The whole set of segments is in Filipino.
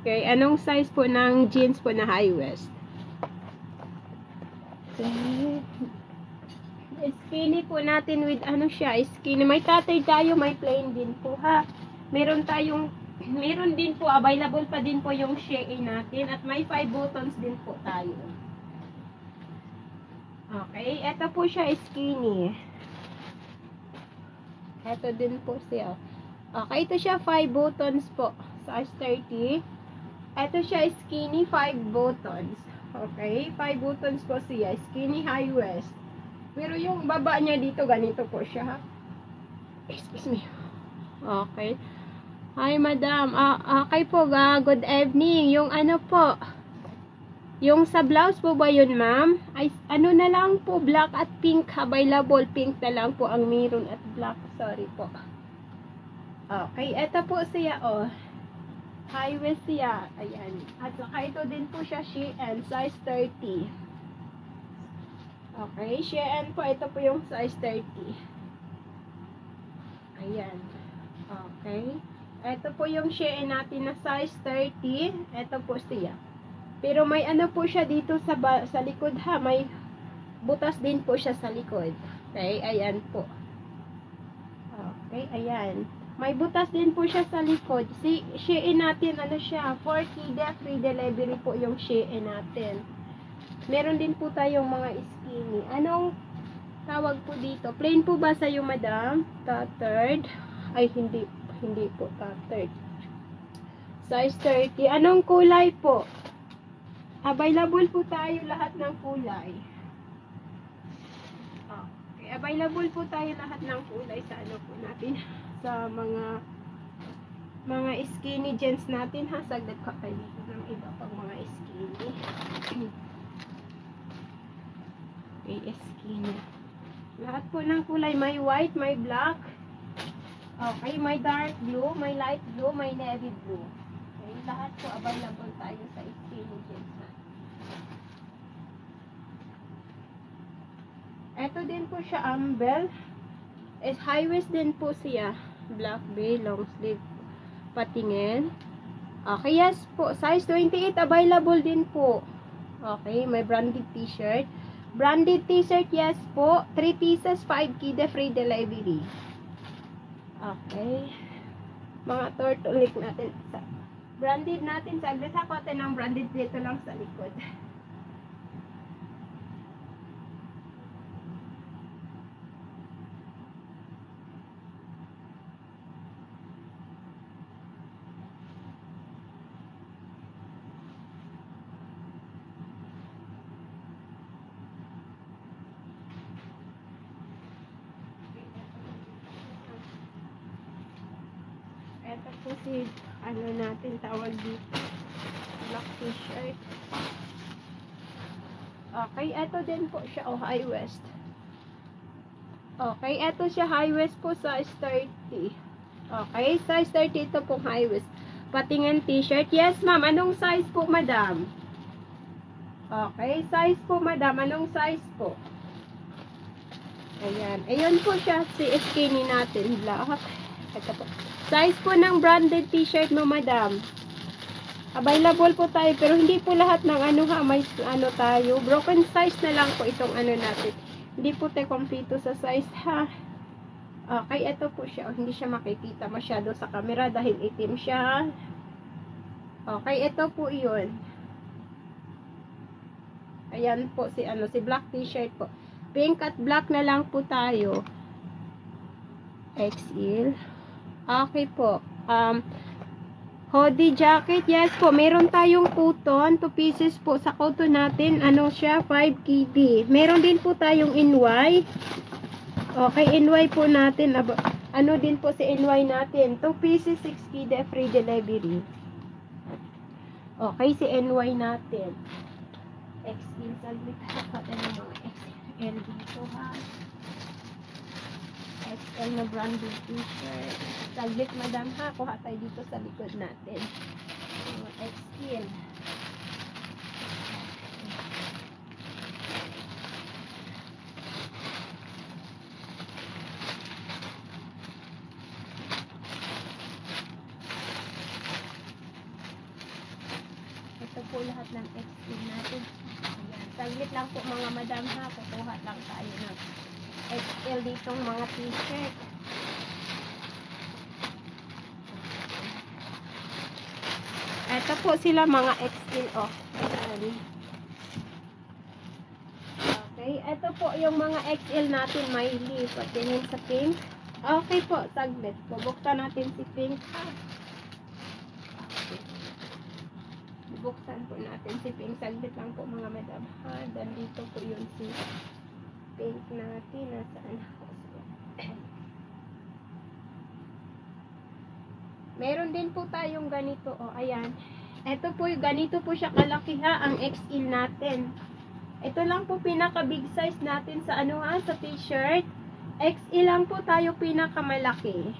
Okay, anong size po ng jeans po na high waist? Okay. Skinny po natin with ano siya, skinny. May tatay tayo, may plain din po ha. Meron din po, available pa din po yung Shein natin at may 5 buttons din po tayo. Okay, ito po siya skinny. Ito din po siya. Okay, ito siya 5 buttons po. Size 30. Ito siya skinny 5 buttons. Okay, 5 buttons po siya. Skinny high waist. Pero yung baba niya dito, ganito po siya ha. Excuse me. Okay. Hi madam. Okay po, good evening. Yung ano po, yung sa blouse po ba yun ma'am? Ay, ano na lang po, black at pink available. Pink na lang po ang maroon at black. Sorry po. Okay, eto po siya oh. High waist siya. Ayan. At saka ito din po siya Shein, size 30. Okay, Shein po. Ito po yung size 30. Ayan. Okay. Ito po yung Shein natin na size 30. Ito po siya. Pero may ano po siya dito sa likod ha. May butas din po siya sa likod. Okay, ayan po. Okay, ayan. May butas din po siya sa likod. Si Shein natin, ano siya, 4 kida free delivery po yung Shein natin. Meron din po tayong mga skinny. Anong tawag po dito? Plain po ba sa'yo, madam? Tattered? Ay, hindi po tattered. Size 30. Anong kulay po? Available po tayo lahat ng kulay. Okay, available po tayo lahat ng kulay sa ano po natin. Sa mga skinny jeans natin ha. Saglit ka tayo dito ng iba pang mga skinny. Okay, skinny. Lahat po ng kulay. May white, may black. Okay, may dark blue, may light blue, may navy blue. Okay, lahat po available tayo sa skinny jeans natin. Ito din po siya Ambel. High waist din po siya. Black bay, long sleeve. Patingin. Okay, yes po. Size 28 available din po. Okay, may branded t-shirt. Branded t-shirt, yes po. 3 pieces, 5 kida free delivery. Okay. Mga turtleneck natin. Branded natin. Saglit ha, kote ng branded dito lang sa likod. Ito po si, ano natin tawag dito, black t-shirt. Okay, ito din po siya, high waist. Okay, ito siya, high waist po, size 30. Okay, size 30 ito pong high waist. Patingin t-shirt. Yes, ma'am. Anong size po, madam? Okay, size po, madam. Anong size po? Ayan. Ayun po siya, si skinny natin, black. Ito po. Size po ng branded t-shirt mo, madam. Available po tayo, pero hindi po lahat ng ano ha, may ano tayo. Broken size na lang po itong ano natin. Hindi po tayo kompleto sa size ha. Okay, ito po siya. Hindi siya makikita masyado sa camera dahil itim siya. Okay, ito po yun. Ayan po si ano, si black t-shirt po. Pink at black na lang po tayo. XL. Okay po. Hoodie jacket, yes po. Meron tayong cotton, 2 pieces po sa cotton natin. Ano siya? 5 kd. Meron din po tayong NY. Okay, NY po natin. Ano din po si NY natin? 2 pieces, 6 kd free delivery. Okay, si NY natin. XL. Saglit ha. Pati ng mga XL dito ha. XL na branded t-shirt. Saglit, madam ha. Kuha tayo dito sa likod natin. XL. po lahat ng XL natin. Ayan. Saglit lang po mga madam ha. Kukuha lang tayo ng XL ditong mga t-shirt. Ito po sila mga XL. Oh. Ayan. Okay. Ito po yung mga XL natin. May leaf. Patingin sa pink. Okay po. Saglit. Bubuksan natin si pink ha. Buksan po natin si pink. Saglit lang po mga madam ha. Dan dito po yun si pink natin. Nasaan ako? Meron din po tayong ganito. O, ayan. Ito po, ganito po siya kalaki ha. Ang XL natin. Ito lang po pinaka big size natin sa ano ha. Sa t-shirt. XL lang po tayo pinakamalaki.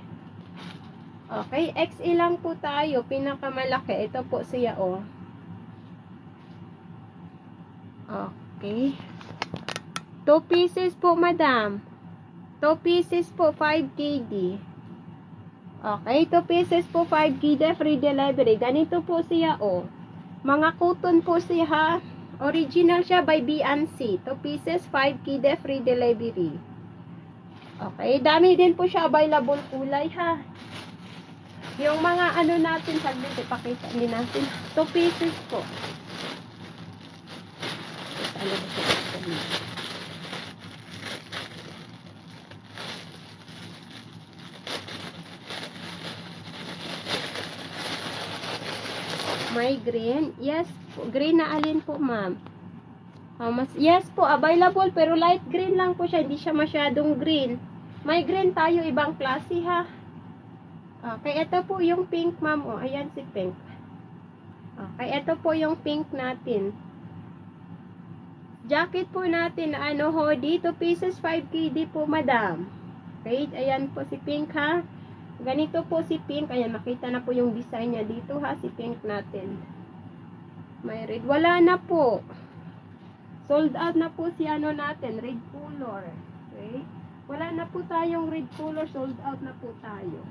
Okay. XL lang po tayo pinakamalaki. Ito po siya o. Okay. 2 pieces po, madam. 2 pieces po, 5 KD. Okay, 2 pieces po, 5 KD, free delivery. Ganito po siya, oh. Mga cotton po siya, ha. Original siya by B&C. 2 pieces, 5 KD, free delivery. Okay, dami din po siya available kulay, ha. Yung mga ano natin, saglit, ipakita din natin. 2 pieces po. Ano ba siya? May green? Yes po. Green na alin po, ma'am? Yes po, available pero light green lang po siya. Hindi siya masyadong green. May green tayo, ibang klase ha. Okay, ito po yung pink, ma'am. O, ayan si pink. Okay, ito po yung pink natin. Jacket po natin, ano, hoodie, 2 pieces, 5 KD po, madam. Okay, ayan po si pink, ha. Ganito po si pink. Ayan, makita na po yung design niya dito, ha, si pink natin. May red. Wala na po. Sold out na po si ano natin, red color. Okay, wala na po tayong red color, sold out na po tayo.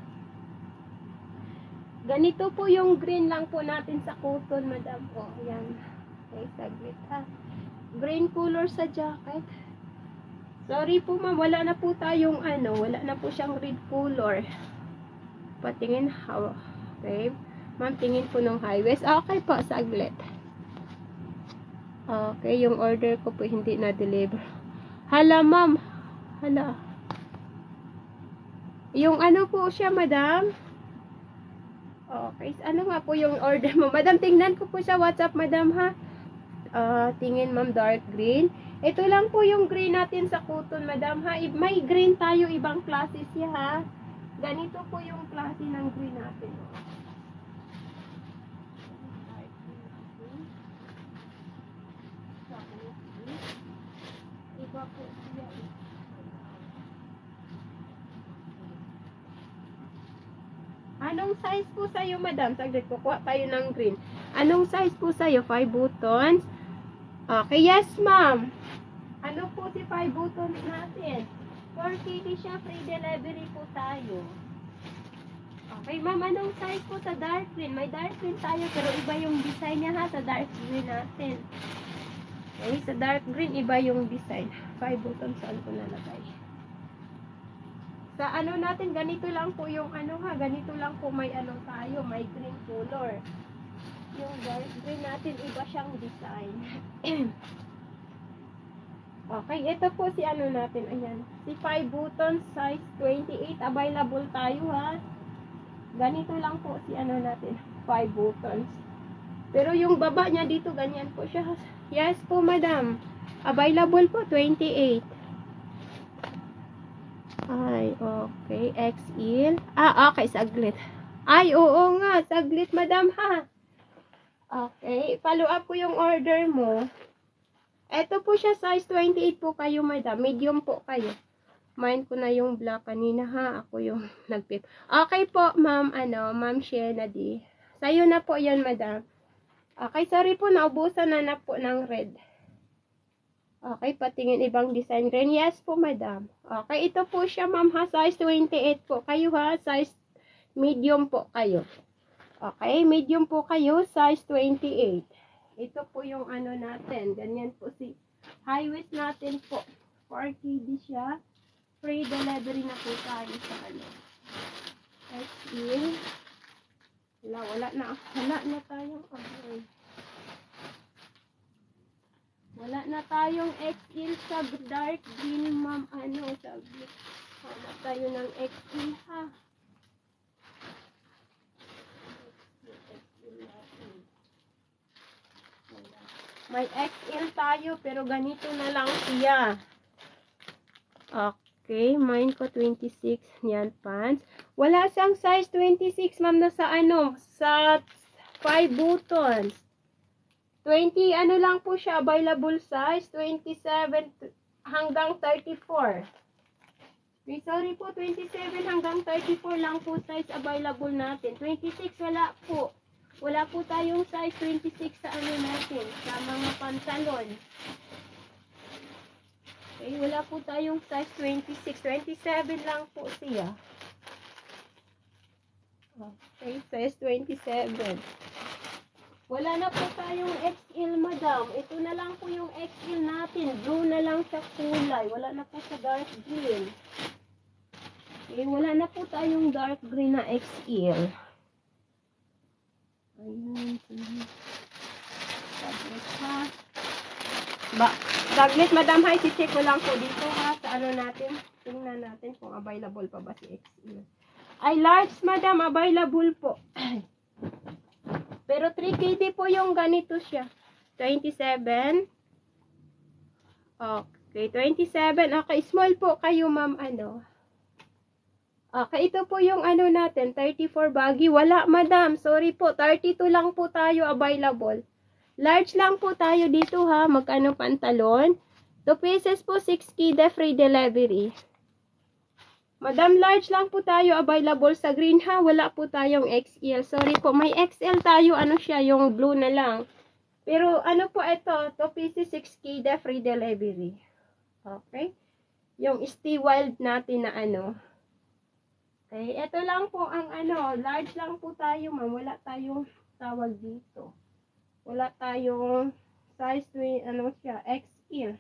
Ganito po yung green lang po natin sa cotton, madam. O, ayan. Okay, saglit, ha. Green color sa jacket. Sorry po ma'am, wala na po tayong ano, wala na po siyang red color. Patingin how. Okay. Ma'am, tingin po ng high waist. Okay po, saglit. Okay, yung order ko po hindi na-deliver. Hala ma'am. Hala. Yung ano po siya, madam? Okay, ano nga po yung order mo? Madam, tingnan ko po sa WhatsApp, madam ha. Tingin ma'am, dark green. Ito lang po yung green natin sa cotton, madam ha. May green tayo, ibang klase siya ha. Ganito po yung klase ng green natin. Iba po siya. Anong size po sa'yo, madam? Saglit, kukuha tayo ng green. Anong size po sa'yo? 5 buttons? Okay, yes, ma'am. Ano po si 5 buttons natin? 4 KD siya, free delivery po tayo. Okay, ma'am, anong size po sa dark green? May dark green tayo, pero iba yung design niya ha, sa dark green natin. Okay, sa dark green, iba yung design. 5 buttons, saan ko nalagay? Sa ano natin, ganito lang po yung ano ha, ganito lang po may ano tayo, may green color. Yung dark green natin, iba siyang design. Okay, ito po si ano natin, ayan. Si 5 buttons, size 28, available tayo ha. Ganito lang po si ano natin, 5 buttons. Pero yung baba niya dito, ganyan po siya. Yes po, madam. Available po, 28. Ay, okay. XL. Okay, saglit. Ay, oo nga, saglit, madam ha. Okay, follow up ko yung order mo. Ito po siya, size 28 po kayo, madam. Medium po kayo. Mine ko na yung black kanina ha. Ako yung nagpip. Okay po, ma'am, ma'am Shenady. Sa'yo na po yan, madam. Okay, sorry po, naubusan na po ng red. Okay, patingin ibang design green. Yes po, madam. Okay, ito po siya, ma'am ha. Size 28 po kayo ha. Size medium po kayo. Okay, medium po kayo, size 28. Ito po yung ano natin. Ganyan po si high waist natin po. 4KD siya. Free delivery na po tayo sa ano. XL. Wala na tayong wala na tayong XL sa dark green, ma'am. Sabi. Hanap tayo ng XL, ha. May XL tayo, pero ganito na lang siya. Okay, mine ko 26. Yan, pants. Wala siyang size 26, ma'am, na sa sa 5 buttons. 20, lang po siya, available size, 27 hanggang 34. Sorry po, 27 hanggang 34 lang po size available natin. 26, wala po. Wala po tayong size 26 sa natin, sa mga pantalon. Okay, wala po tayong size 26. 27 lang po siya. Okay, size 27. Wala na po tayong XL, madam. Ito na lang po yung XL natin. Blue na lang sa kulay. Wala na po sa dark green. Okay, wala na po tayong dark green na XL. Ayun. Saglit, ha. Saglit, madam, ha. I-check ko lang po dito, ha. Sa natin. Tingnan natin kung available pa ba si XL. Ay, large, madam. Available po. Pero 3KD po yung ganito siya. 27. Okay, 27. Okay, small po kayo, ma'am. Okay, ito po yung natin. 34 baggy. Wala, madam. Sorry po. 32 lang po tayo available. Large lang po tayo dito, ha. Magkano pantalon? 2 pieces po, 6KD free delivery. Madam, large lang po tayo available sa green, ha. Wala po tayong XL. Sorry po, may XL tayo. Siya, yung blue na lang. Pero po ito, 2 pieces 6KD free delivery. Okay? Yung Stay Wild natin na Okay, ito lang po ang large lang po tayo, ma'am. Wala tayong tawag dito. Wala tayong size siya, XL.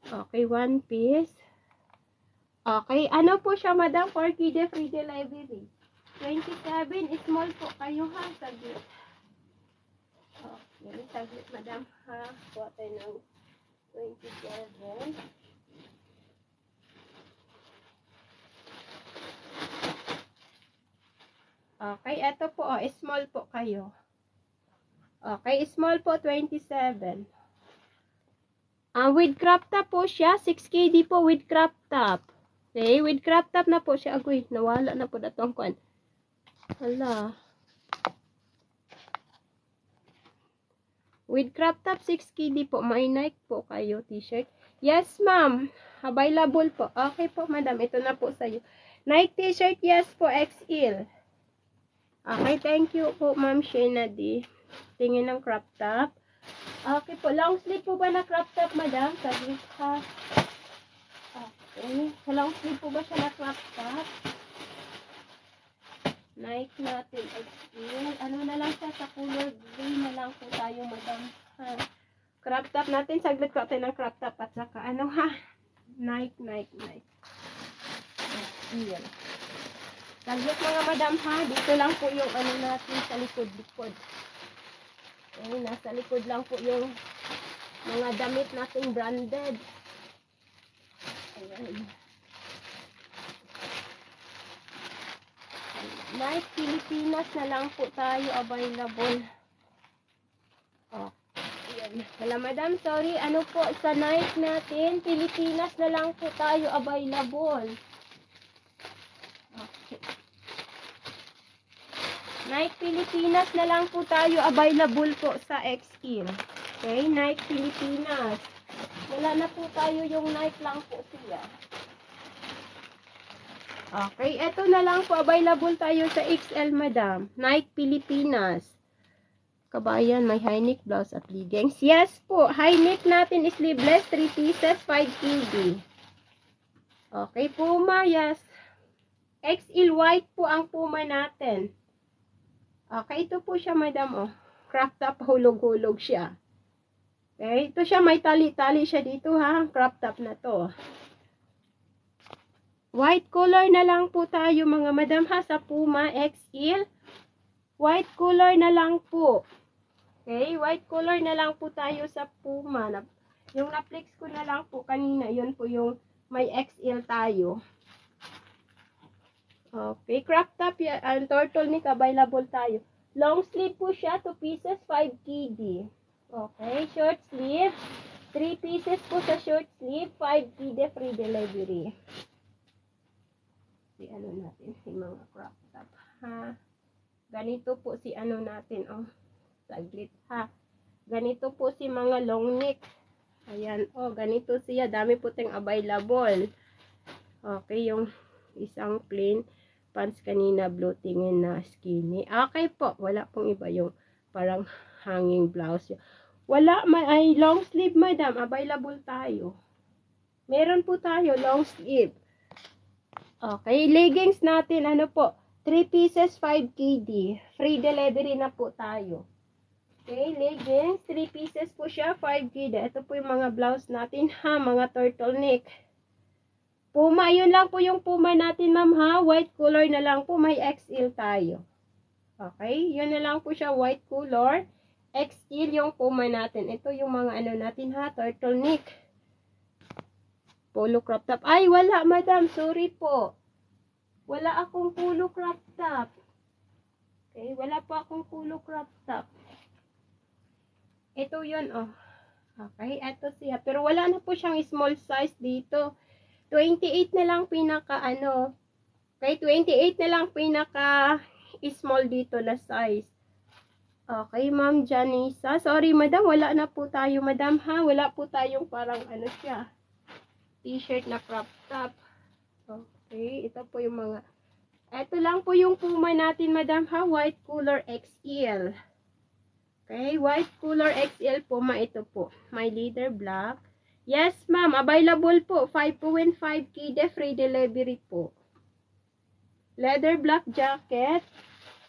Okay, 1 piece. Okay, po siya, madam? 4KD free delivery. 27, small po kayo, ha? Saglit. Okay, saglit, madam, ha? Kuha tayo ng 27. Okay, eto po, small po kayo. Okay, small po, 27. With crop top po siya, 6KD po with crop top. Okay, with crop top na po siya. Agoy, nawala na po datong kwan. Hala. With crop top, 6KD po. May Nike po kayo, t-shirt. Yes, ma'am. Available po. Okay po, madam. Ito na po sa'yo. Nike t-shirt, yes po, XL. Okay, thank you po, ma'am Shayna D. Tingin ng crop top. Okay po. Long sleeve po ba na crop top, madam? Saglit, ha. Okay. Long sleeve po ba siya na crop top? Nike natin. XL. Na lang siya sa color gray na lang po tayo, madam. Ha. Crop top natin. Saglit ko tayo ng crop top at saka ha. Nike. XL. Saglit mga madam, ha. Dito lang po yung natin sa likod-likod. Okay. Nasa likod lang po yung mga damit nating branded. Ayan. Nike Pilipinas na lang po tayo available. Ayan. Wala, madam, sorry. Po sa Nike natin, Pilipinas na lang po tayo available. Okay. Nike Pilipinas na lang po tayo available po sa XL. Okay, Nike Pilipinas. Wala na po tayo yung Nike lang po siya. Okay, eto na lang po available tayo sa XL, madam. Nike Pilipinas. Kabayan, may high neck blouse at leggings. Yes po, high neck natin is sleeveless, 3 pieces, 5KD. Okay, Puma, yes. XL white po ang Puma natin. Okay, ito po siya, madam, oh. Crop top, hulog-hulog siya. Okay, ito siya, may tali-tali siya dito, ha. Crop top na to. White color na lang po tayo, mga madam, ha, sa Puma XL. White color na lang po. Okay, white color na lang po tayo sa Puma. Yung na-flex ko na lang po kanina, yun po yung may XL tayo. Okay, crop top yan. Ang turtleneck available tayo. Long sleeve po siya, 2 pieces, 5 KD. Okay, short sleeve. 3 pieces po sa short sleeve, 5 KD free delivery. Si ano natin, si mga crop top. Ha? Ganito po si ano natin, oh. Saglit, ha? Ganito po si mga long neck. Ayan, oh, ganito siya. Dami po tayong available. Okay, yung isang plain pants kanina, blue tingin na skinny. Okay po, wala pong iba yung parang hanging blouse. Wala, ay long sleeve, madam. Available tayo. Meron po tayo, long sleeve. Okay, leggings natin, ano po, 3 pieces, 5 KD. Free delivery na po tayo. Okay, leggings, 3 pieces po siya, 5 KD. Ito po yung mga blouse natin, ha, mga turtleneck. Puma, yun lang po yung Puma natin, ma'am, ha. White color na lang po, may XL tayo. Okay, yun na lang po siya, white color. XL yung Puma natin. Ito yung mga ano natin, ha, turtleneck. Polo crop top. Ay, wala, madam. Sorry po. Wala akong polo crop top. Okay, wala po akong polo crop top. Ito yun, oh. Okay, ito siya. Pero wala na po siyang small size dito. 28 na lang pinaka ano. Okay, 28 na lang pinaka small dito na size. Okay, Ma'am Janisa. Sorry, madam. Wala na po tayo, madam, ha. Wala po tayong parang ano siya. T-shirt na crop top. Okay, ito po yung mga. Ito lang po yung Puma natin, madam, ha. White color XL. Okay, white color XL Puma ito po. My leather black. Yes, ma'am. Available po. 5.5 KD free delivery po. Leather black jacket.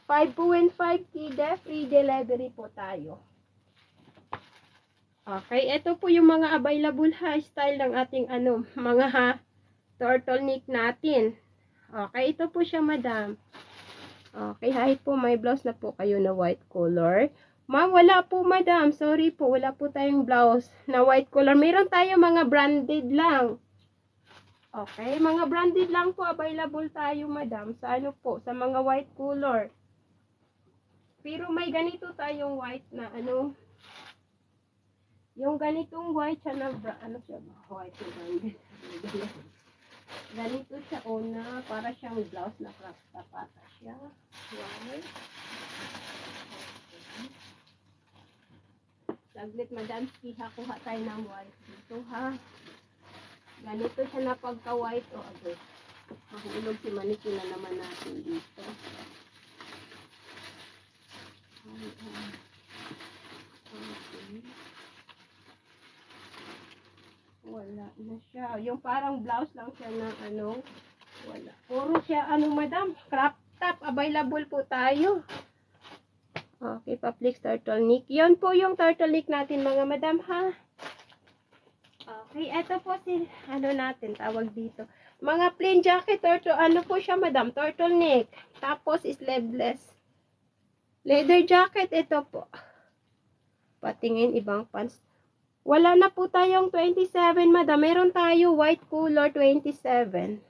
5.5 KD free delivery po tayo. Okay, ito po yung mga available ha. Style ng ating ano, mga ha. Turtleneck natin. Okay, ito po siya, madam. Okay, hi po. May blouse na po kayo na white color. Ma'am, wala po, madam. Sorry po, wala po tayong blouse na white color. Meron tayo mga branded lang. Okay, mga branded lang po available tayo, madam. Sa ano po, sa mga white color. Pero may ganito tayong white na ano. Yung ganitong white siya na, ano siya ba? White na branded. Ganito siya una, para siyang blouse na crop top ata siya. White. Saglit, madam, kuha tayo ng white dito, ha. Ganito siya na pagka-white, o, agad. Mahulog si Maniki na naman natin dito. Okay. Wala na siya. Yung parang blouse lang siya na ano, wala. Puro siya, ano, madam, crop top, available po tayo. Okay, Paplix turtleneck. Yan po yung turtleneck natin, mga madam, ha. Okay, ito po si, ano natin, tawag dito. Mga plain jacket, ano po siya, madam, turtleneck. Tapos, sleeveless. Leather jacket, ito po. Patingin, ibang pants. Wala na po tayong 27, madam. Meron tayo white color 27.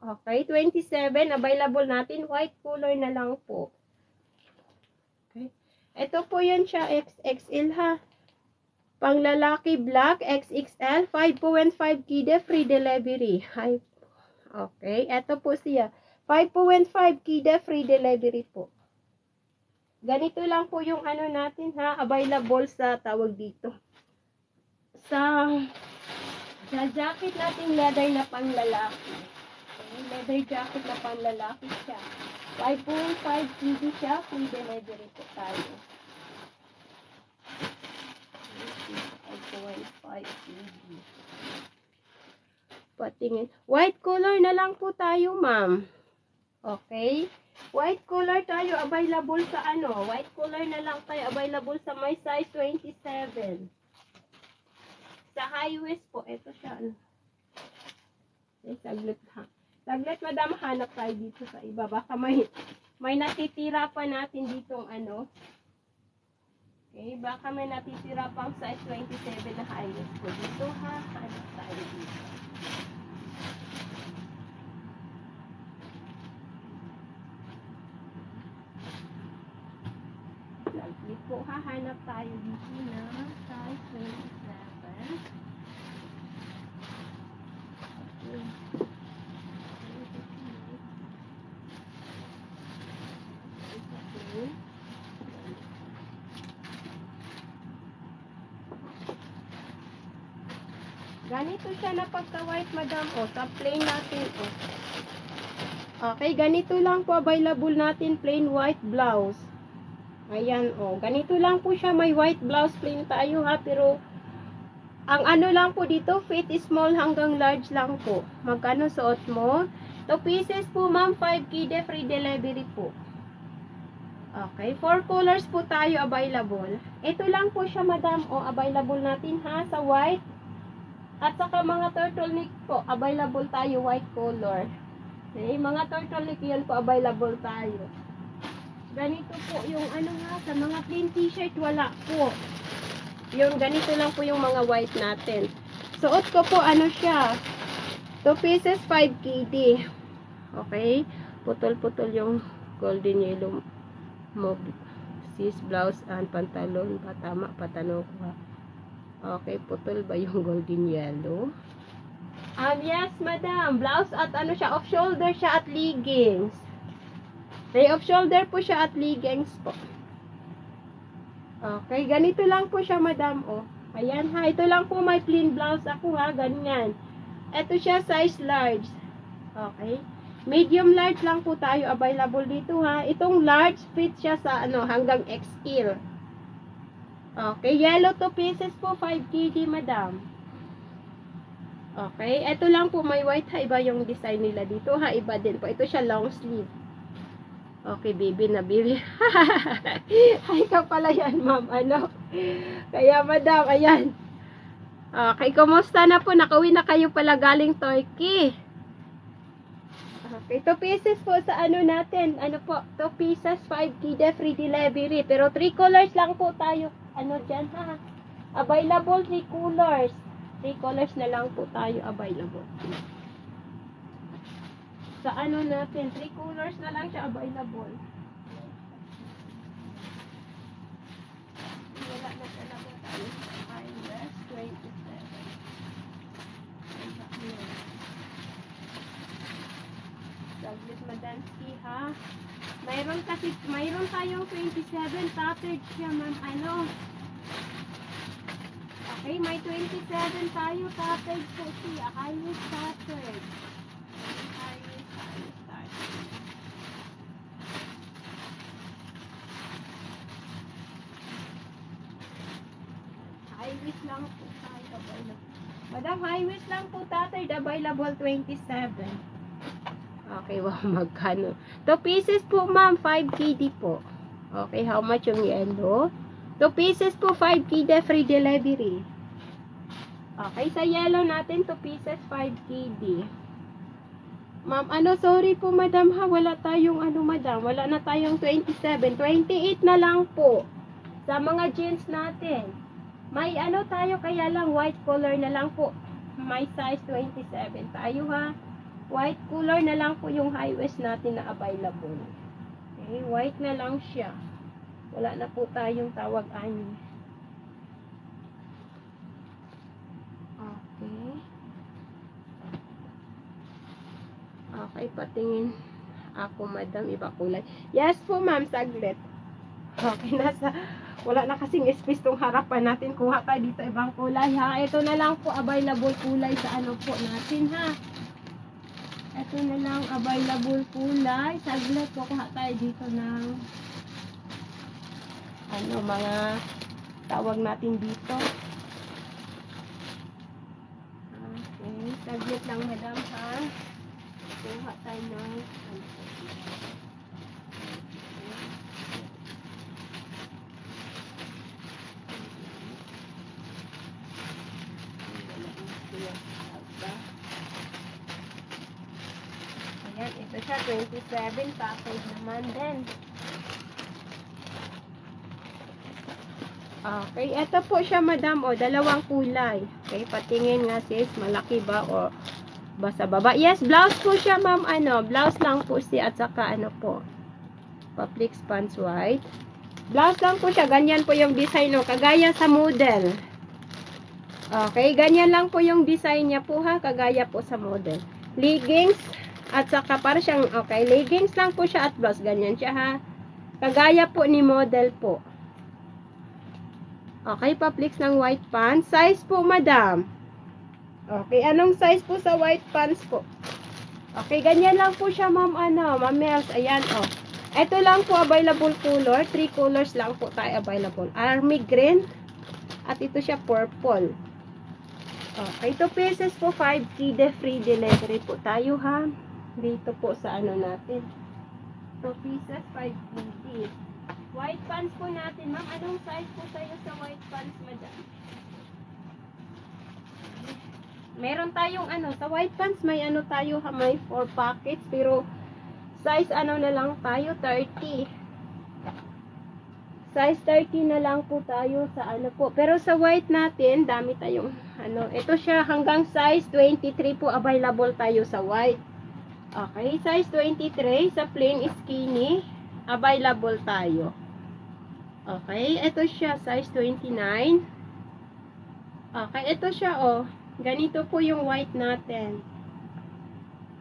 Okay, 27, available natin. White color na lang po. Ito po yan siya, XXL ha. Pang lalaki black, XXL, 5.5 KD free delivery. Okay, ito po siya. 5.5 KD free delivery po. Ganito lang po yung ano natin ha, available sa tawag dito. Sa jacket natin leather na pang lalaki. Okay, leather jacket na pang lalaki siya. 5.5 KD siya, free delivery po tayo. 5.5 KD. Patingin. White color na lang po tayo, ma'am. Okay. White color tayo available sa ano? White color na lang tayo available sa my size 27. Sa high waist po, ito siya. Ano? Okay, saglit ha. Saglit, madam, hanap tayo dito sa iba. Baka may natitira pa natin dito ano. Okay, baka may natitira pang size 27 na high waist po dito ha. Hanap tayo dito. Saglit po, hahanap tayo dito na size 27. Okay. Okay. Ganito siya na pagka-white, madam. O, sa plain natin. O. Okay, ganito lang po available natin plain white blouse. Ayan, o. Ganito lang po siya. May white blouse plain tayo ha. Pero, ang ano lang po dito, fit small hanggang large lang po. Magkano suot mo? 2 pieces po, ma'am. 5 kide free delivery po. Okay, 4 colors po tayo available. Ito lang po siya, madam. O, available natin ha. Sa white. At saka mga turtleneck po, available tayo white color. Okay, mga turtleneck yun po, available tayo. Ganito po yung ano nga, sa mga plain t-shirt, wala po. Yung ganito lang po yung mga white natin. Suot ko po, ano siya, 2 pieces, 5 kd. Okay, putol-putol yung golden yellow mo. Sis, blouse, and pantalon, patama, patano ko ha. Okay, putol ba yung golden yellow? Yes, madam. Blouse at ano siya, off-shoulder siya at leggings. May off-shoulder po siya at leggings po. Okay, ganito lang po siya, madam. Oh. Ayan ha, ito lang po may plain blouse ako ha, ganyan. Ito siya, size large. Okay. Medium large lang po tayo available dito ha. Itong large fit siya sa ano, hanggang XL. Okay, yellow 2 pieces po, 5 kg, madam. Okay, ito lang po, may white ha, iba yung design nila dito ha, iba din po. Ito siya long sleeve. Okay, baby na baby. Ay, ka pala yan, ma'am, ano. Kaya, madam, ayan. Okay, kumusta na po? Nakauwi na kayo pala galing Turkey. Okay, 2 pieces po sa ano natin. Ano po, 2 pieces, 5 kg, free delivery. Pero 3 colors lang po tayo. Ano dyan ha? Available 3 colors. 3 colors na lang po tayo available. Sa ano natin, 3 colors na lang siya available. Wala na talaga tayo sa West 27. Saglit, Madansky ha. Mayroon tayong 27 tattered siya, ma'am. Ano? Okay, may 27 tayo tattered po siya. High-waist tattered. High-waist tattered. High-waist lang po tayo available. Madam, high-waist lang po tattered available 27. Okay, wow, magkano? 2 pieces po, ma'am, 5 kg po. Okay, how much yung yellow? 2 pieces po, 5 kg, free delivery. Okay, sa yellow natin, 2 pieces, 5 kg. Ma'am, ano, sorry po, madam, ha, wala tayong, ano, madam, wala na tayong 27, 28 na lang po. Sa mga jeans natin. May, ano, tayo, kaya lang, white color na lang po. May size 27 tayo, ha. White color na lang po yung high waist natin na available. Okay, white na lang siya. Wala na po tayong tawag-ani. Okay. Okay, patingin ako, madam, iba kulay. Yes po, ma'am, saglit. Okay, wala na kasing space tong harapan natin. Kuha tayo dito ibang kulay, ha. Ito na lang po available kulay sa ano po natin, ha. Ito na lang available kulay. Saglit, kukuha tayo dito ng ano, mga tawag natin dito. Okay, saglit lang, madam, ha. Kuha tayo ng ayan, ito siya, 27 package naman din. Okay, ito po siya madam, o, dalawang kulay. Okay, patingin nga sis, malaki ba o basa baba. Yes, blouse po siya ma'am, ano, blouse lang po siya at saka ano po, Paplix pants white. Blouse lang po siya, ganyan po yung design, no, kagaya sa model. Okay, ganyan lang po yung design niya po ha, kagaya po sa model. Leggings, at saka para siyang, okay, leggings lang po siya at blouse, ganyan siya ha. Kagaya po ni model po. Okay, Paplix ng white pants. Size po madam. Okay, anong size po sa white pants po? Okay, ganyan lang po siya ma'am, ano, ma'am Mels, ayan oh. Ito lang po available color, 3 colors lang po tayo available. Army green, at ito siya purple. Okay, 2 pieces po, 5 kide free delivery po tayo ha. Dito po sa ano natin. 2 pieces, 5 kide. White pants po natin, ma'am. Anong size po tayo sa white pants, madam? Meron tayong ano, sa white pants may ano tayo ha, may 4 pockets, pero size ano na lang tayo, 30. Size 30 na lang po tayo sa ano po. Pero sa white natin, dami tayong ano, ito siya hanggang size 23 po available tayo sa white. Okay, size 23 sa plain skinny available tayo. Okay, ito siya size 29. Okay, ito siya oh. Ganito po yung white natin.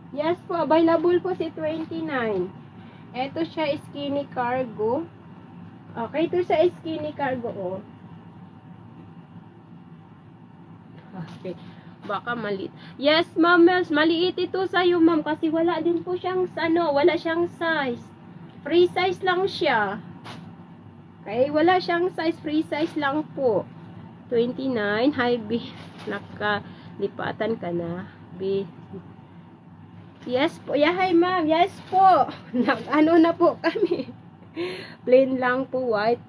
Yes po, available po si 29. Ito siya skinny cargo. Okay, ito sa skinny cargo oh. Okay. Baka maliit. Yes, ma'am, maliit ito sa'yo, ma'am, kasi wala din po siyang, ano, wala siyang size. Free size lang siya. Okay, wala siyang size, free size lang po. 29, high B. Nakalipatan ka na. B. Yes po. Yeah, hi, ma'am. Yes po. Ano na po kami. Plain lang po, white.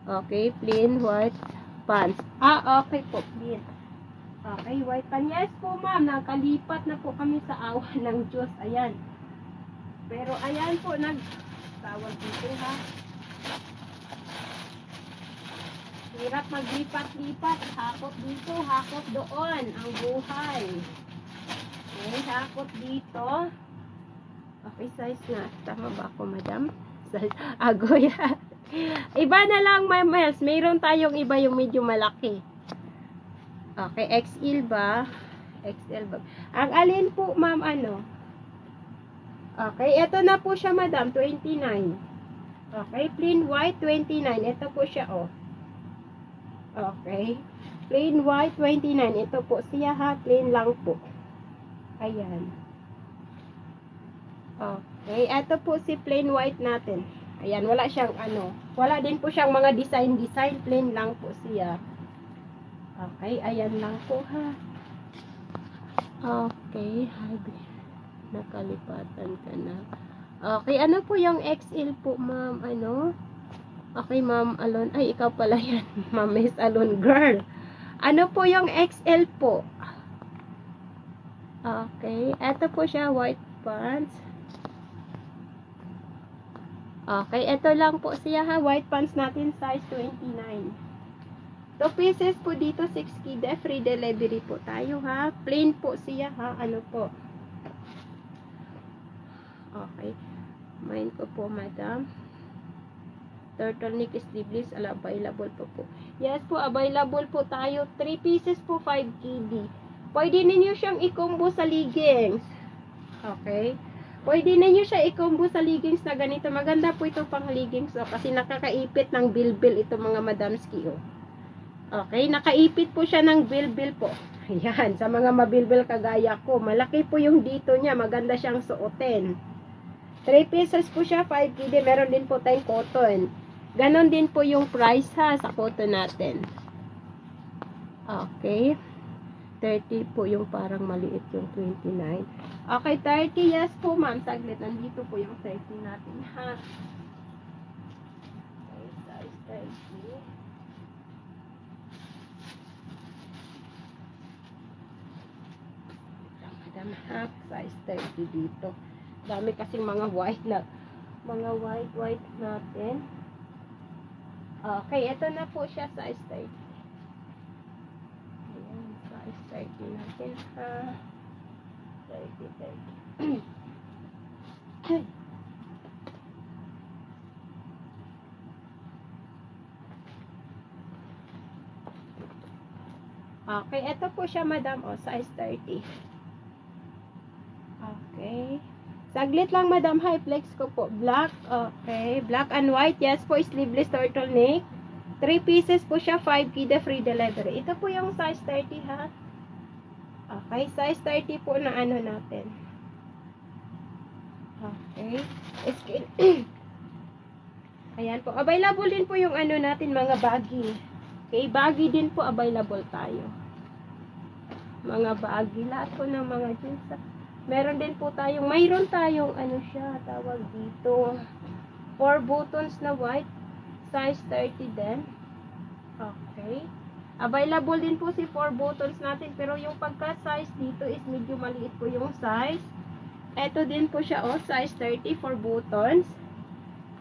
Okay, plain white pants. Okay po, plain. Okay, white pan. Yes po, ma'am. Nakalipat na po kami sa awa ng Diyos. Ayan. Pero ayan po, nagtawag dito ha. Hirap maglipat-lipat. Hakot dito, hakot doon. Ang buhay. Okay, hakot dito. Okay, size na. Tama ba ako, madam? Size. Agoy. Iba na lang, ma'am. Mayroon tayong iba yung medyo malaki. Okay, XL ba? XL ba? Ang alin po, ma'am, ano? Okay, ito na po siya, madam, 29. Okay, plain white, 29. Ito po siya, oh. Okay, plain white, 29. Ito po siya, ha? Plain lang po. Ayan. Okay, ito po si plain white natin. Ayan, wala siyang, ano, wala din po siyang mga design, plain lang po siya. Okay, ayan lang po ha. Okay, nakalipatan ka na. Okay, ano po yung XL po, ma'am? Ano? Okay, ma'am Alon. Ay, ikaw pala yan. Ma'am Miss Alon girl. Ano po yung XL po? Okay, eto po siya, white pants. Okay, eto lang po siya ha. White pants natin, size 29. 2 pieces po dito, 6 kide, free delivery po tayo ha. Plain po siya ha, ano po. Okay. Main ko po, madam. Turtleneck sleeveless, available po. Yes po, available po tayo. 3 pieces po, 5 kd. Pwede ninyo siyang i-combo sa leggings. Okay. Pwede ninyo siya i-combo sa leggings na ganito. Maganda po ito pang leggings oh, kasi nakakaipit ng bilbil ito mga madamski oh. Okay, nakaipit po siya ng bilbil po. Ayan, sa mga mabilbil kagaya ko. Malaki po yung dito niya. Maganda siyang suotin. 3 pieces po siya, 5 kd. Meron din po tayong cotton. Ganon din po yung price ha sa cotton natin. Okay. 30 po yung parang maliit yung 29. Okay, 30. Yes po, ma'am. Saglit. Nandito po yung 30 natin, ha? Okay, size 30. Madam, half size 30 dito. Dami kasing mga white natin. Okay, ito na po siya, size 30. Ayan, size 30 natin, ha? 30. Okay, ito po siya, madam, size 30. Okay. Saglit lang, madam, high-flex ko po. Black, okay. Black and white, yes po, sleeveless turtleneck. 3 pieces po siya, 5 kida free delivery. Ito po yung size 30, ha? Okay, size 30 po na ano natin. Okay. Skin. Ayan po. Available din po yung ano natin, mga baggy. Okay, baggy din po available tayo. Mga baggy. Lahat po ng mga jeans. Meron din po tayong, mayroon tayong ano siya, tawag dito. 4 buttons na white. Size 30 din. Okay. Available din po si 4 buttons natin. Pero yung pagka-size dito is medyo maliit po yung size. Ito din po siya, size 30 for buttons.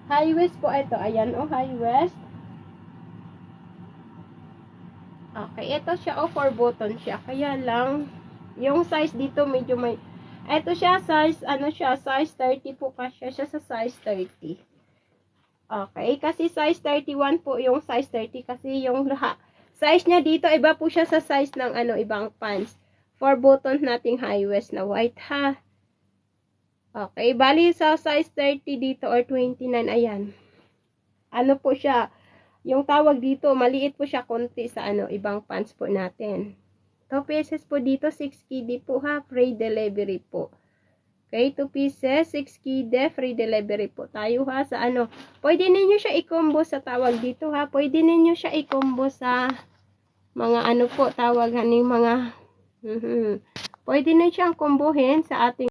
High waist po ito. Ayan, high waist. Okay, ito siya, 4 buttons siya. Kaya lang, yung size dito medyo may, ito siya, size, size 30 po kasi siya sa size 30. Okay, kasi size 31 po yung size 30 kasi yung size niya dito, iba po siya sa size ng ibang pants. 4 buttons nating high waist na white, ha? Okay, bali sa size 30 dito or 29, ayan. Ano po siya, yung tawag dito, maliit po siya konti sa ibang pants po natin. 2 pieces po dito, 6 kd po, ha, free delivery po. Okay, 2 pieces, 6 kd, free delivery po tayo, ha, sa pwede ninyo siya i-combo sa tawag dito, ha, pwede ninyo siya i-combo sa mga po, tawag mga, pwede na siyang kombohin sa ating